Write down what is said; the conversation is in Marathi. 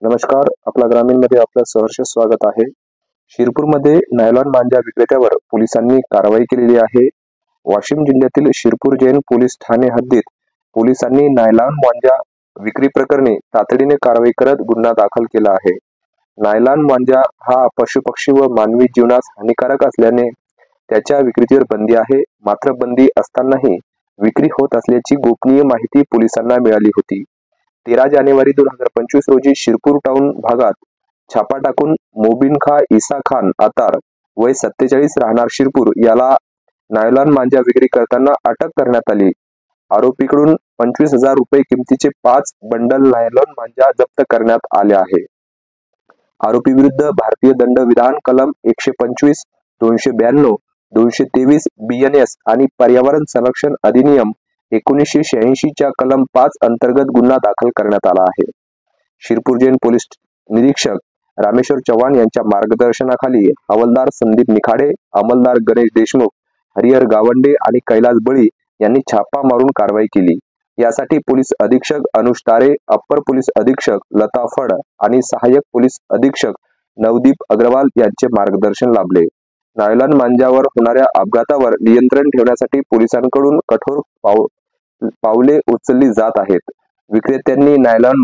नमस्कार, आपला ग्रामीणमध्ये आपलं सहर्ष स्वागत आहे. शिरपूरमध्ये नायलॉन मांजा विक्रेत्यावर पोलिसांनी कारवाई केलेली आहे. वाशिम जिल्ह्यातील शिरपूर जैन पोलीस ठाणे हद्दीत पोलिसांनी नायलॉन मांजा विक्री प्रकरणी तातडीने कारवाई करत गुन्हा दाखल केला आहे. नायलॉन मांजा हा पशुपक्षी व मानवी जीवनास हानिकारक असल्याने त्याच्या विक्रीवर बंदी आहे. मात्र बंदी असतानाही विक्री होत असल्याची गोपनीय माहिती पोलिसांना मिळाली होती. 13 जानेवारी 2025 रोजी शिरपूर टाउन भागात छापा टाकून मोबिन खा इसा खान आतार वय 47 राहणार शिरपूर याला नायलॉन मांजा विक्री करताना अटक करण्यात आली. आरोपीकडून 25,000 रुपये किमतीचे 5 बंडल नायलॉन मांजा जप्त करण्यात आले आहे. आरोपी विरुद्ध भारतीय दंडविधान कलम 125, 292, 223 BNS आणि पर्यावरण संरक्षण अधिनियम 1986 च्या कलम 5 अंतर्गत गुन्हा दाखल करण्यात आला आहे. शिरपूर जैन पोलीस निरीक्षक रामेश्वर चव्हाण यांच्या मार्गदर्शनाखाली हवालदार संदीप निखाडे, अंमलदार गणेश देशमुख, हरिहर गावंडे आणि कैलास बळी यांनी छापा मारून कारवाई केली. यासाठी पोलीस अधीक्षक अनुज तारे, अप्पर पोलीस अधीक्षक लता फड आणि सहाय्यक पोलीस अधीक्षक नवदीप अग्रवाल यांचे मार्गदर्शन लाभले. नायलॉन मांजावर होणाऱ्या अपघातावर नियंत्रण ठेवण्यासाठी पोलिसांकडून कठोर पावले उचलली जात आहेत. विक्रेत्यांनी नायलॉन